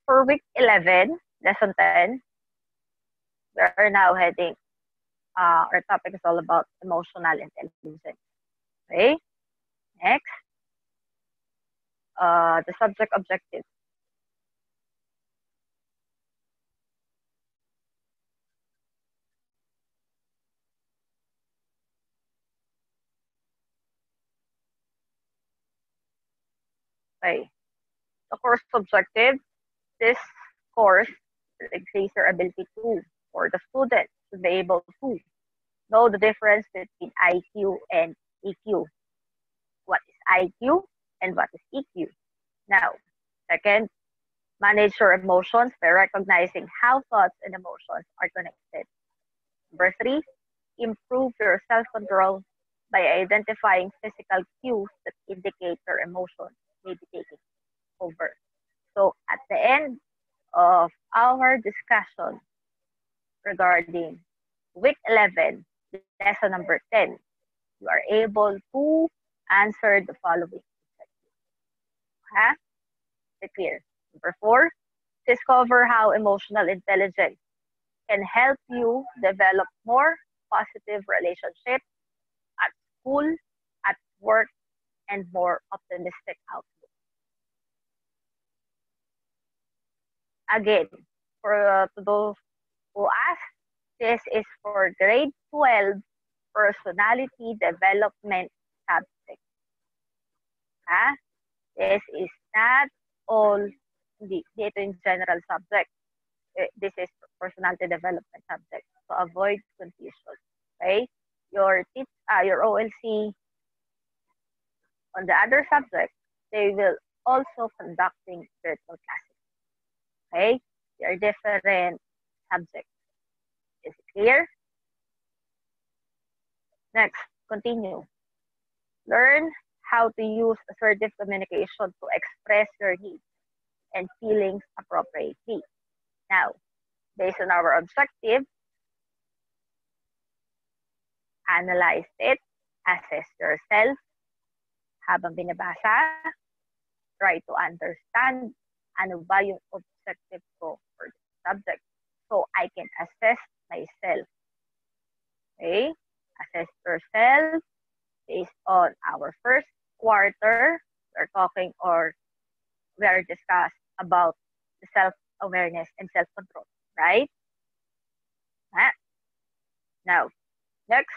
For week 11, lesson 10, we are now heading, our topic is all about emotional intelligence. Okay, next, the subject objective. Okay, the course objective, this course will increase your ability to, for the student to be able to know the difference between IQ and EQ. What is IQ and what is EQ? Now, second, manage your emotions by recognizing how thoughts and emotions are connected. Number three, improve your self-control by identifying physical cues that indicate your emotions may be taking over. So at the end of our discussion regarding week 11, lesson number 10, you are able to answer the following. Is it clear? Number 4, discover how emotional intelligence can help you develop more positive relationships at school, at work, and more optimistic outlook. Again, for to those who asked, this is for grade 12 personality development subject. This is not all dito in general subject. This is personality development subject to avoid confusion. Okay? Your OLC on the other subject, they will also conducting virtual classes. Okay? They are different subjects. Is it clear? Next, continue. Learn how to use assertive communication to express your needs and feelings appropriately. Now, based on our objective, analyze it, assess yourself, habang binabasa, try to understand ano ba yung objective ko for the subject. So, I can assess myself. Okay? Assess yourself based on our first quarter. We're talking or we are discussed about the self-awareness and self-control, right? Now, next,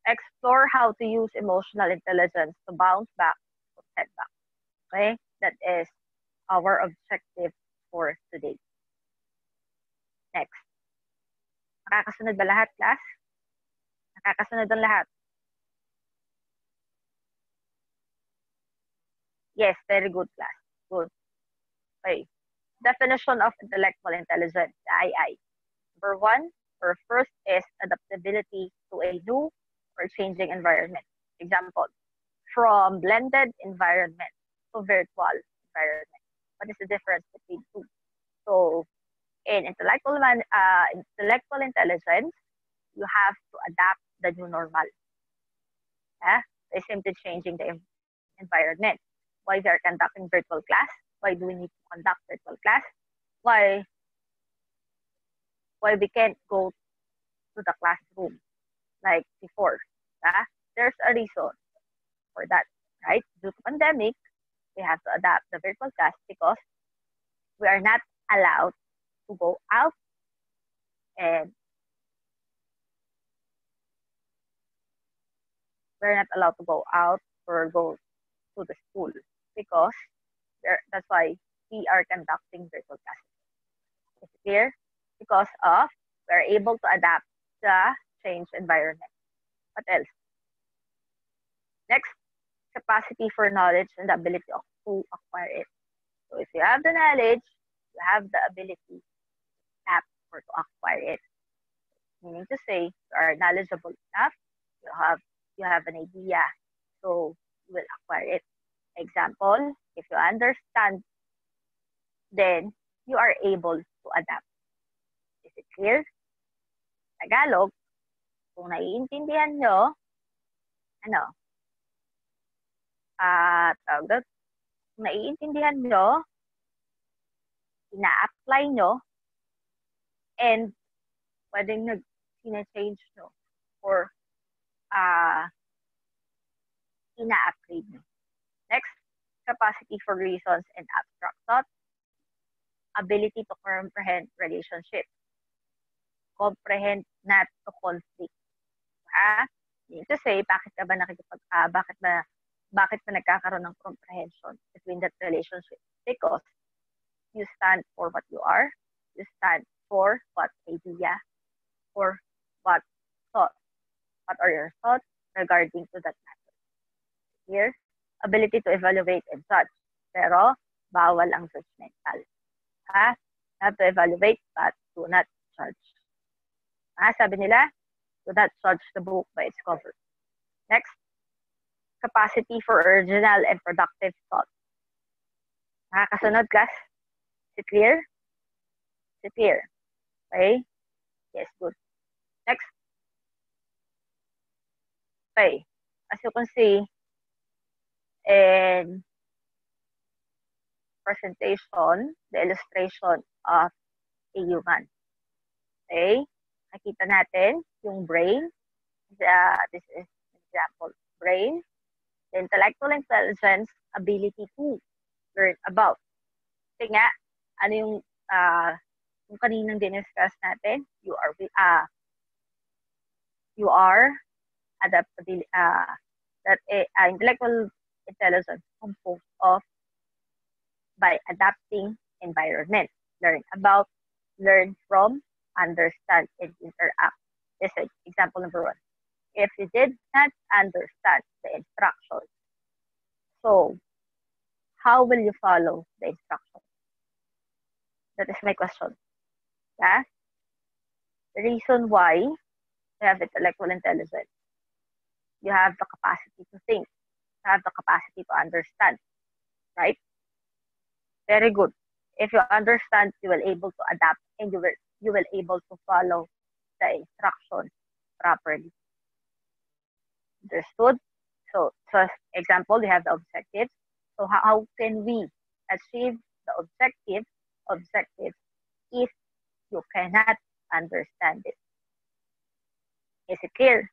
explore how to use emotional intelligence to bounce back from setback. Okay? That is our objective for today. Next. Nakakasunod ba lahat, class? Nakakasunod ang lahat? Yes, very good, class. Good. Okay. Definition of intellectual intelligence, II. Number 1, or first is adaptability to a new or changing environment. Example, from blended environment to virtual environment. What is the difference between two? So, in intellectual intelligence, you have to adapt the new normal. They're simply changing the environment. Why they are conducting virtual class? Why do we need to conduct virtual class? Why we can't go to the classroom like before? There's a reason for that, right? Due to pandemic, we have to adapt the virtual class because we are not allowed to go out and we're not allowed to go out or go to the school because that's why we are conducting virtual classes. Is it clear? Because of we're able to adapt the changed environment. What else? Next, capacity for knowledge and the ability to acquire it. So if you have the knowledge, you have the ability to tap or to acquire it. Meaning to say, you are knowledgeable enough, you have an idea, so you will acquire it. Example, if you understand, then you are able to adapt. Is it clear? Tagalog, kung naiintindihan nyo, kung naiintindihan nyo, ina-apply nyo and pwedeng sina-change nyo or ina-upgrade nyo. Next, capacity for reasons and abstract thought. Ability to comprehend relationship. Comprehend, not to conflict. Meaning to say, bakit ba nagkakaroon ng comprehension between that relationship? Because you stand for what you are, you stand for what idea, or what thought. What are your thoughts regarding to that matter? Here, ability to evaluate and judge. Pero, bawal ang judgmental. Have to evaluate but do not judge. Sabi nila, do not judge the book by its cover. Next, capacity for original and productive thought. Kasunod, class? Is it clear? Is it clear? Okay? Yes, good. Next. Okay. As you can see, in presentation, the illustration of a human. Okay? Nakita natin yung brain. This is an example. Brain, the intellectual intelligence, ability to learn about. Kasi nga, ano yung kaninang diniscuss natin, you are adaptability, intellectual intelligence composed of by adapting environment. Learn about, learn from, understand, and interact. This is example number 1. If you did not understand the instructions, so how will you follow the instructions? That is my question. Yeah? The reason why you have intellectual intelligence, you have the capacity to think, you have the capacity to understand, right? Very good. If you understand, you will able to adapt and you will able to follow the instructions properly. Understood? So example, we have the objectives. So how can we achieve the objective if you cannot understand it? Is it clear?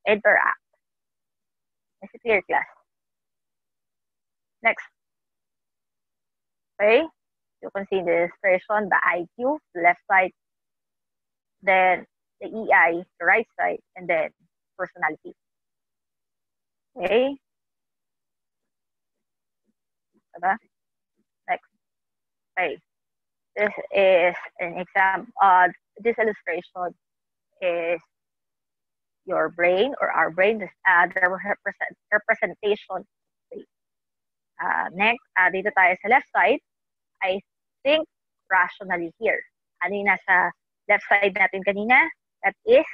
Interact. Is it clear, class? Next. Okay, you can see the illustration, the IQ, the left side, then the EI, the right side, and then personality. Okay. Next. Okay. This is an example. This illustration is your brain or our brain, the representation. Next, dito tayo sa left side. I think rationally here. Ano yung nasa left side natin kanina? That is,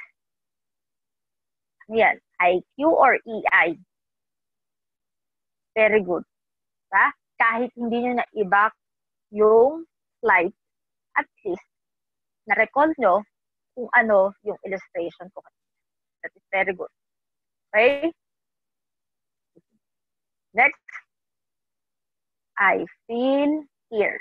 yan, IQ or EI. Very good. Diba? Kahit hindi nyo na-i-back yung slide, at least, na-recall nyo kung ano yung illustration ko. That is very good. Okay? Next, I feel here.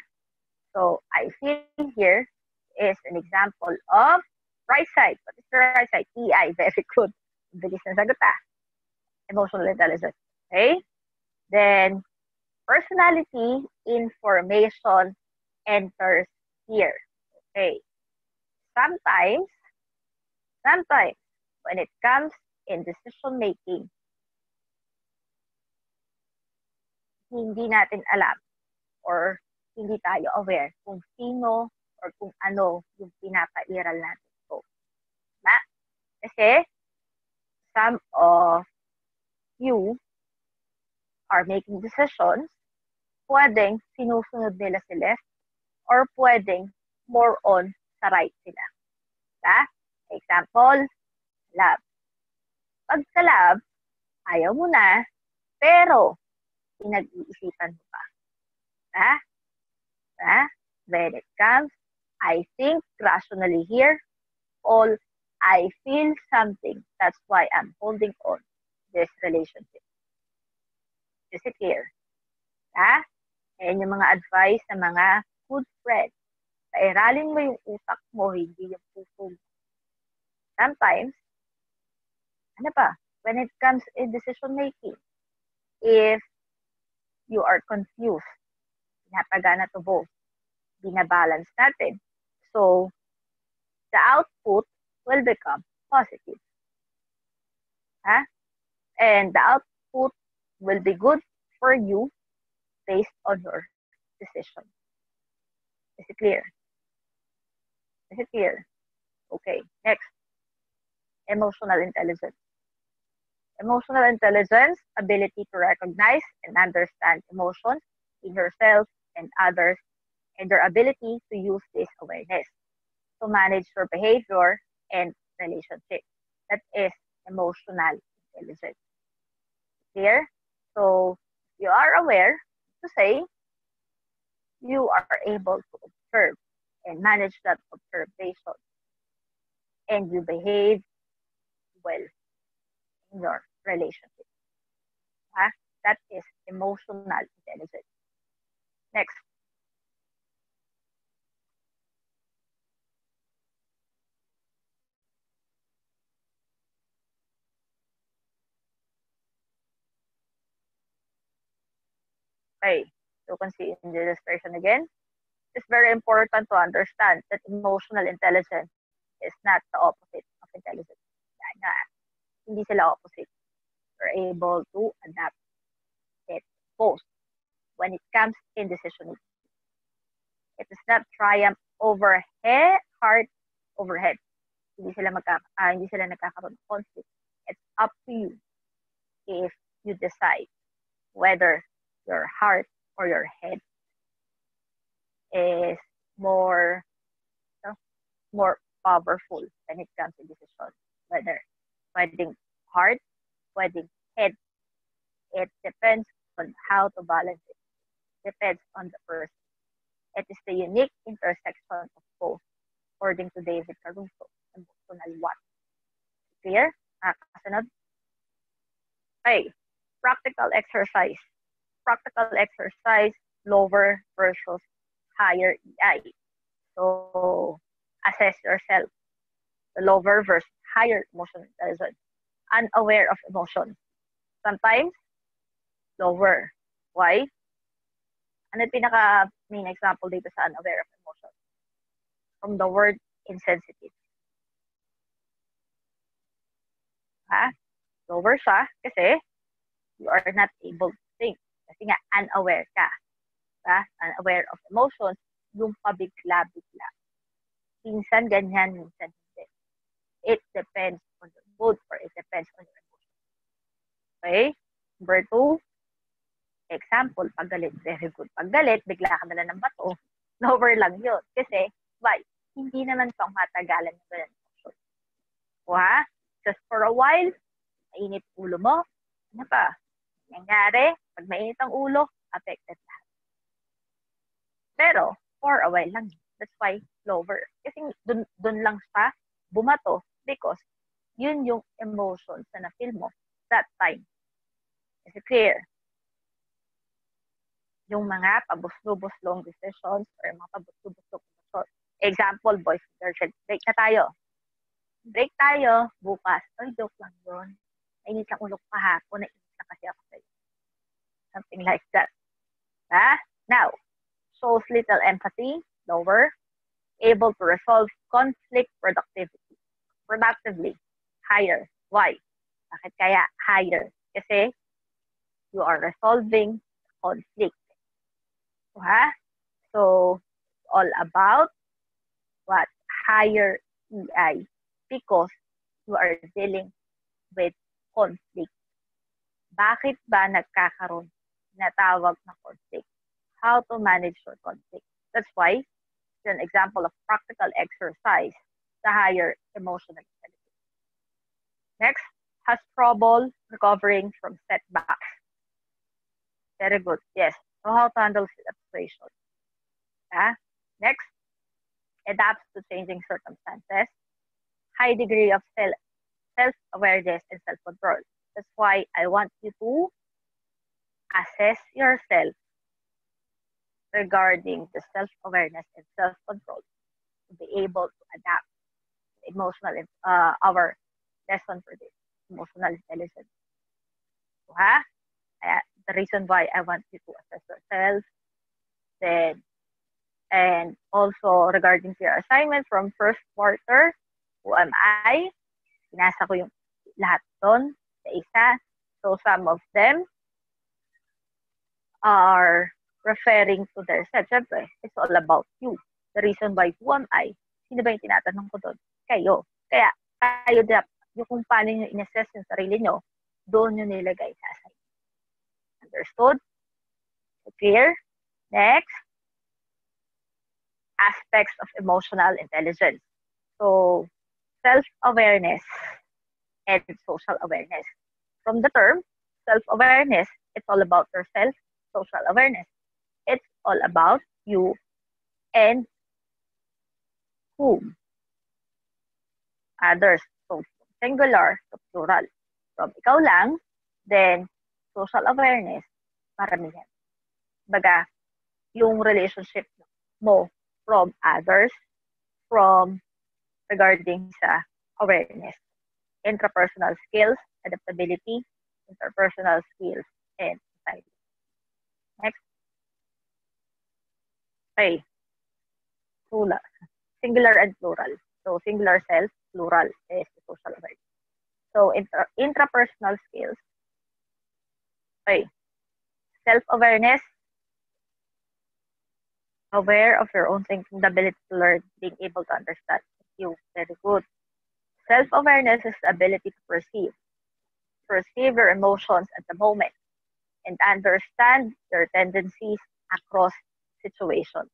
So, I feel here is an example of right side. What is the right side? EI. Very good. Bilis na sagot Emotional intelligence. Okay? Then, personality information enters here. Okay. Sometimes, when it comes in decision making, hindi natin alam or hindi tayo aware kung sino or kung ano yung pinapairal natin. So, kasi some of you are making decisions, pwedeng sinusunod nila si left or pwedeng more on sa right sila. Example, lab. Pag sa lab, ayaw mo na, pero pinag-iisipan mo pa. When it comes, I think rationally here, all I feel something. That's why I'm holding on this relationship. Is it clear? And yung mga advice ng mga good friend. Pairalin mo yung utak mo, hindi yung puso mo. Sometimes, ano pa, when it comes in decision making, if you are confused, pinapagana to both, binabalance natin. So, the output will become positive. Huh? And the output will be good for you based on your decision. Is it clear? Is it clear? Okay, next. Emotional intelligence. Emotional intelligence, ability to recognize and understand emotions in yourself and others, and your ability to use this awareness to manage your behavior and relationship. That is emotional intelligence. Clear? So, you are aware to say you are able to observe and manage that observation, and you behave well in your relationship. That is emotional intelligence. Next. Okay, so you can see in the illustration again. It's very important to understand that emotional intelligence is not the opposite of intelligence. Nga, hindi sila opposite. We're able to adapt it both when it comes in decision making. It is not triumph over heart over head. Hindi sila nagkakaroon ng conflict. It's up to you if you decide whether your heart or your head is more powerful when it comes to decision. Whether pwedeng heart, pwedeng head. It depends on how to balance it. Depends on the person. It is the unique intersection of both, according to David Caruso, emotional what. Clear? Kasunod? Okay. Practical exercise. Practical exercise, lower versus higher EI. So, assess yourself. The lower versus higher emotional intelligence. Unaware of emotions. Sometimes, lower. Why? Ano yung pinaka-main example dito sa unaware of emotions? From the word insensitive. Lower siya kasi you are not able to think. Kasi nga, unaware ka. Unaware of emotions, yung pabigla-bigla. Minsan ganyan, minsan hindi. It depends on your mood or it depends on your emotions. Okay? Number 2, example, paggalit. Very good. Paggalit, bigla ka na lang ng bato. Lower lang yun. Kasi, why? Hindi naman pang matagalan ng ganyan emotion. Just for a while, mainit ulo mo. Ano pa? Nangyari, pag mainit ang ulo, affected lahat. Pero, for a while lang. That's why, lower. Kasi dun lang siya bumato because yun yung emotions na na-feel mo that time. Is it clear? Yung mga pabuslo-buslong decisions or mga pabuslo-buslong emotions. Example, boys and girlfriend. Break na tayo. Break tayo bukas. Ay, joke lang yun. Mainit lang ulo ko kahapon. Nainis na kasi ako sa'yo. Something like that. Now, shows little empathy, lower. Able to resolve conflict productively, higher. Why? Bakit kaya higher? Kasi you are resolving conflict. So, all about what? Higher EI. Because you are dealing with conflict. Bakit ba nagkakaroon na tawag na conflict? How to manage your conflict. That's why it's an example of practical exercise sa higher emotional intelligence. Next, has trouble recovering from setbacks. Very good. Yes. Know how to handle situations. Next, adapts to changing circumstances. High degree of self-awareness and self-control. That's why I want you to assess yourself regarding the self-awareness and self-control to be able to adapt emotional, our lesson for this, emotional intelligence. So, the reason why I want you to assess yourself, then, and also regarding to your assignment from first quarter, who am I? Pinasa ko yung lahat doon sa isa. So, some of them are referring to their self. Siyempre, it's all about you. The reason why, who am I? Sino ba yung tinatanong ko doon? Kayo. Kaya, kayo yung kung paano nyo in-assess yung sarili nyo, doon nyo nilagay sa assignment. Understood? Clear? Next, aspects of emotional intelligence. So, self-awareness and social awareness. From the term, self-awareness, it's all about yourself. Social awareness, it's all about you and whom? Others. So, singular to plural. From ikaw lang, then social awareness, maramihan. Baga, yung relationship mo from others, from regarding sa awareness. Intrapersonal skills, adaptability, interpersonal skills, and society. Next. Okay. Plural. Singular and plural. So, singular self, plural is social awareness. So, intrapersonal skills. Okay. Self-awareness, aware of your own thinking, the ability to learn, being able to understand you. Very good. Self-awareness is the ability to perceive your emotions at the moment, and understand your tendencies across situations.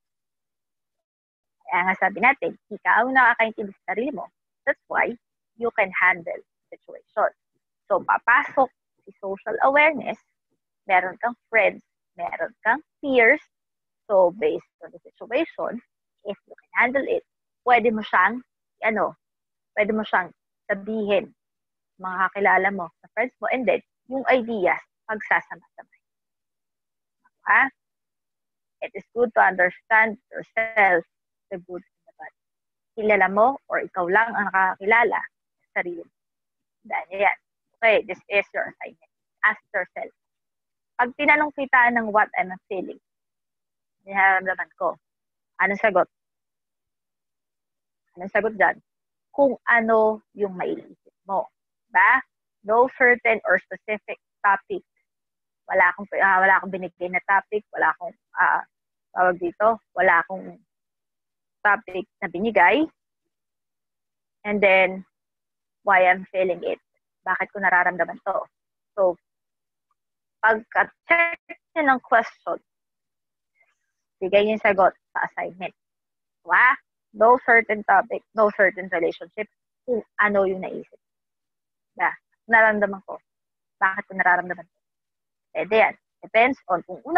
Kaya nga sabi natin, ikaw ang nakakaintindi sa sarili mo. That's why you can handle situations. So, papasok si social awareness, meron kang friends, meron kang peers. So, based on the situation, if you can handle it, pwede mo siyang sabihin mga kakilala mo, sa friends mo, and then, yung ideas, pagsasama-samay. It is good to understand yourself, the good and the bad. Kilala mo, or ikaw lang ang nakakilala sa sarili mo. Dahil yan. Okay, this is your assignment. Ask yourself. Pag tinanong kita ng what I'm feeling, niharamdaman ko, anong sagot? Anong sagot dyan? Kung ano yung maiisip mo. Ba? No certain or specific topic. Wala akong binigay na topic, wala akong wala akong topic na binigay. And then, why I'm feeling it. Bakit ko nararamdaman to? So, pagka-check nyo ng question, bigay yung sagot sa assignment. Diba? No certain topic, no certain relationship, kung ano yung naisip. Diba? Nararamdaman ko. Bakit ko nararamdaman to? Pwede yan. Depends on kung kung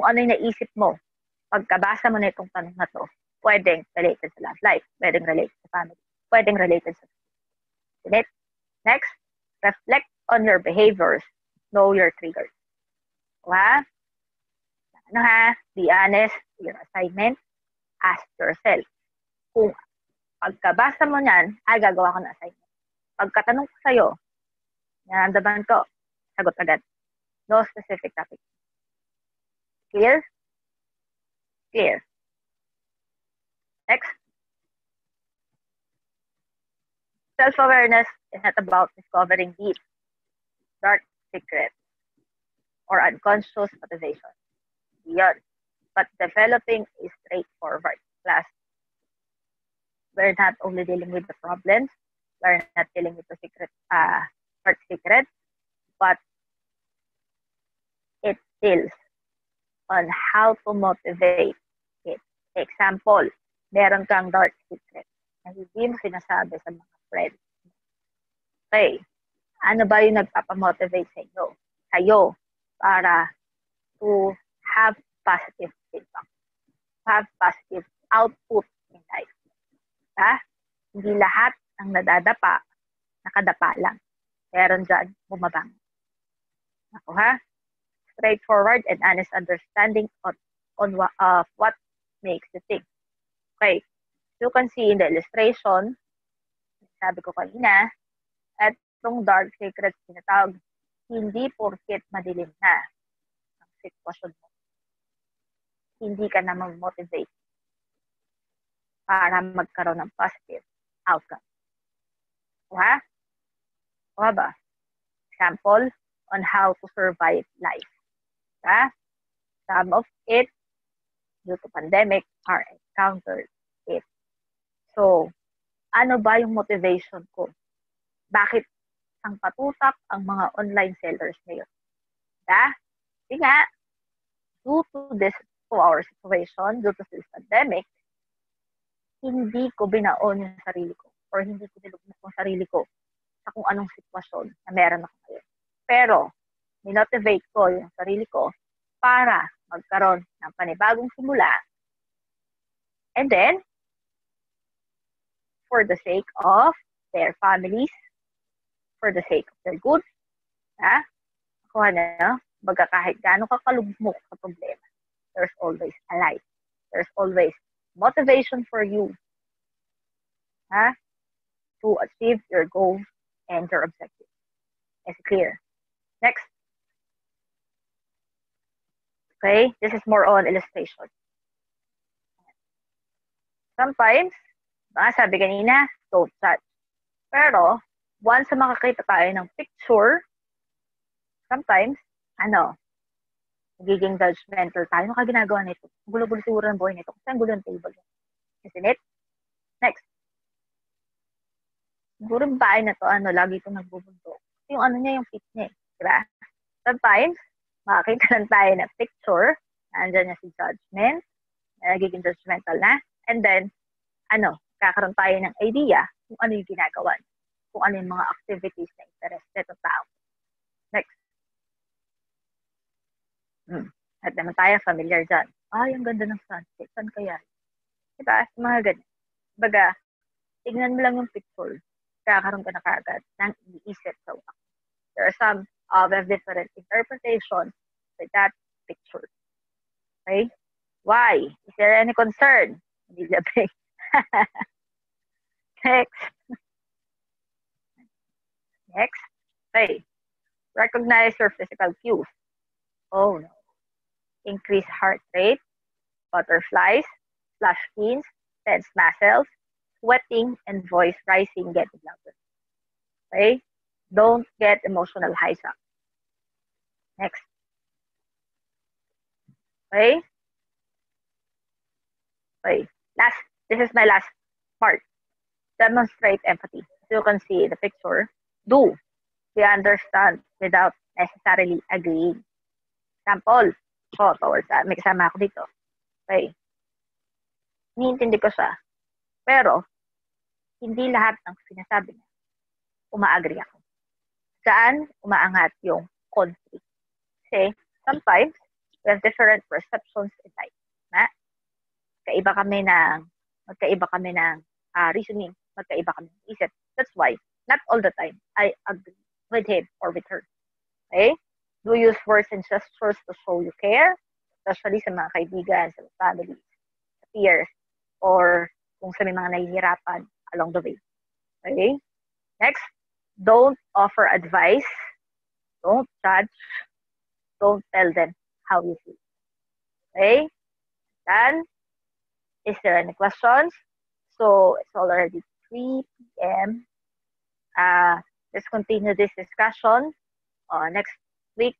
ano yung naisip mo. Pagkabasa mo na itong tanong na to, pwedeng related sa love life, pwedeng related sa family, pwedeng related sa next, reflect on your behaviors, know your triggers. Diba? Be honest with your assignment, ask yourself. Kung pagkabasa mo niyan, gagawa ko ng assignment. Pagkatanong ko sa'yo, naramdaman ko, sagot agad. No specific topic. Clear? Clear. Next. Self-awareness is not about discovering deep, dark secrets or unconscious motivation. Beyond. But developing a straightforward class. We're not only dealing with the problems, we're not dealing with the dark secrets, but it deals on how to motivate it. Example, meron kang dark secret na hindi mo sinasabi sa mga friends. Okay, ano ba yung nagpapamotivate sa inyo? Kayo, para to have positive feedback, have positive output in life. Hindi lahat ng nakadapa lang. Meron dyan, bumabang. Ako straightforward and honest understanding what makes the tick. Okay, you can see in the illustration, sabi ko kanina, etong dark secrets tinatawag, hindi porket madilim na ang sitwasyon mo. Hindi ka na mag-motivate para magkaroon ng positive outcome. Diba? Diba ba? Example on how to survive life. Diba? Some of it, due to pandemic, are encountered it. So, ano ba yung motivation ko? Bakit ang patutak ang mga online sellers ngayon? Diba? Kasi nga, due to our situation, due to this pandemic, hindi ko binaon yung sarili ko or hindi ko nilugmok yung sarili ko sa kung anong sitwasyon na meron ako ngayon. Pero, minotivate ko yung sarili ko para magkaroon ng panibagong simula. And then, for the sake of their families, for the sake of their good, baga kahit gaano ka kalugmok sa problema, there's always a light. There's always motivation for you to achieve your goals and your objectives. Is it clear? Next. Okay, this is more on illustration. Sometimes, sabi kanina, don't judge. Pero, once makakita tayo ng picture, sometimes, nagiging judgmental tayo. Ano ka ginagawa nito? Gulo-gulo siguro ng buhay nito. Kasi ang gulo ng table. Isn't it? Next. Siguro yung bahay na to, lagi itong nagbubundok. Yung niya, yung fit niya. Diba? Sometimes, makakita lang tayo ng picture, nandyan niya si judgment, nagiging judgmental na, and then, kakaroon tayo ng idea kung ano yung ginagawa niya, kung ano yung mga activities na interested ng tao. Next. At naman tayo, familiar dyan. Ang ganda ng sunset. Saan kaya? Diba? Mga ganyan. Baga, tignan mo lang yung picture. Kakaroon ka na kaagad ng iniisip sa utak. There are some different interpretations with that picture. Okay? Why? Is there any concern? Hindi labing. Next. Next. Okay. Recognize your physical cues. Oh no. Increase heart rate, butterflies, flash skins, tense muscles, sweating, and voice rising, getting louder. Okay? Don't get emotional hijack. Next. Okay? Okay. This is my last part. Demonstrate empathy. As you can see the picture, do. We understand without necessarily agreeing. Example, may kasama ako dito. Okay. Iniintindi ko siya. Pero, hindi lahat ng sinasabi niya, uma-agree ako. Saan umaangat yung conflict? Kasi, sometimes, we have different perceptions in life. Magkaiba kami ng reasoning, magkaiba kami ng isip. That's why, not all the time, I agree with him or with her. Okay? Do use words and gestures to show you care, especially sa mga kaibigan, sa family, sa peers, or kung sa mga nahihirapan along the way. Okay? Next, don't offer advice, don't judge, don't tell them how you feel. Okay? Then, is there any questions? So, it's already 3 p.m. Let's continue this discussion next week,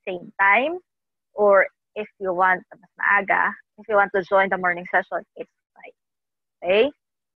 same time. Or if you want mas maaga, if you want to join the morning session, it's fine. Okay?